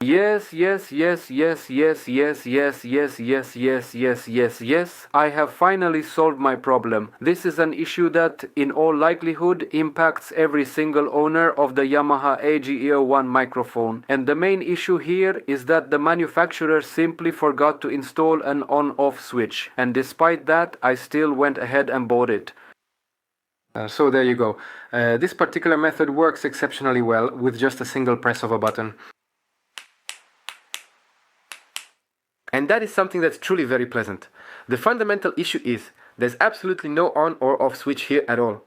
Yes, yes, yes, yes, yes, yes, yes, yes, yes, yes, yes, yes, yes. I have finally solved my problem. This is an issue that, in all likelihood, impacts every single owner of the Yamaha AG01 microphone. And the main issue here is that the manufacturer simply forgot to install an on-off switch. And despite that, I still went ahead and bought it. So there you go. This particular method works exceptionally well with just a single press of a button. And that is something that's truly very pleasant. The fundamental issue is there's absolutely no on or off switch here at all.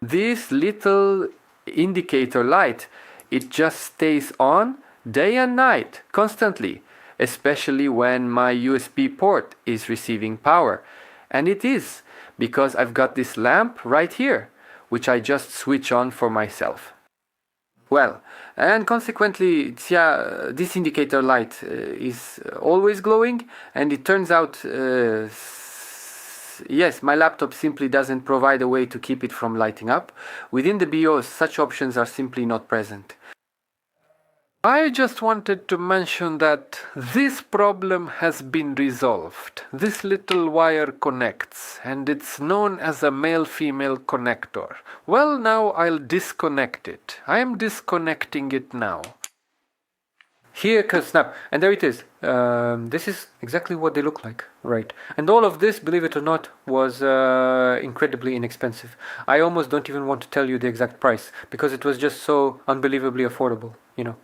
This little indicator light, it just stays on day and night, constantly, especially when my USB port is receiving power. And it is, because I've got this lamp right here, which I just switch on for myself. Well, and consequently, this indicator light is always glowing, and it turns out, yes, my laptop simply doesn't provide a way to keep it from lighting up. Within the BIOS, such options are simply not present. I just wanted to mention that this problem has been resolved. This little wire connects, and it's known as a male-female connector. Well, now I'll disconnect it. I am disconnecting it now. Here can snap, and there it is. This is exactly what they look like, right? And all of this, believe it or not, was incredibly inexpensive. I almost don't even want to tell you the exact price, because it was just so unbelievably affordable, you know.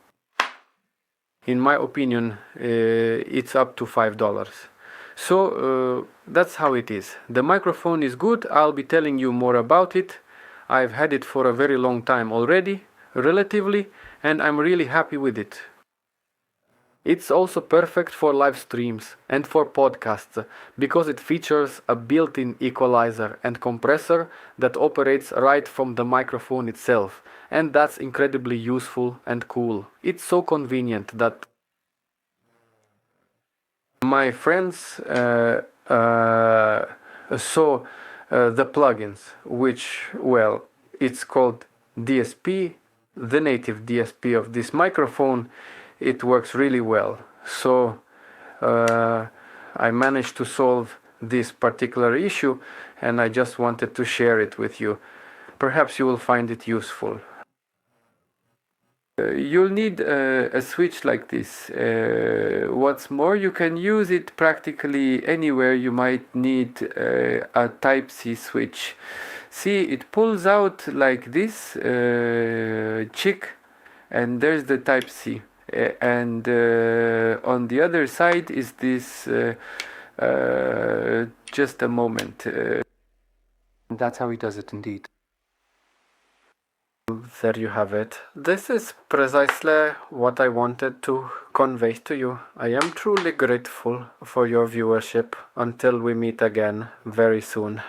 In my opinion, it's up to $5. So that's how it is. The microphone is good. I'll be telling you more about it. I've had it for a very long time already, relatively, and I'm really happy with it. It's also perfect for live streams and for podcasts because it features a built-in equalizer and compressor that operates right from the microphone itself, and that's incredibly useful and cool. It's so convenient that my friends saw the plugins, which, well, it's called DSP, the native DSP of this microphone. It works really well. So I managed to solve this particular issue, and I just wanted to share it with you. Perhaps you will find it useful. You'll need a switch like this. What's more, you can use it practically anywhere you might need a Type-C switch. See, it pulls out like this, chick, and there's the Type-C. And on the other side is this, just a moment. That's how he does it indeed. There you have it. This is precisely what I wanted to convey to you. I am truly grateful for your viewership. Until we meet again very soon.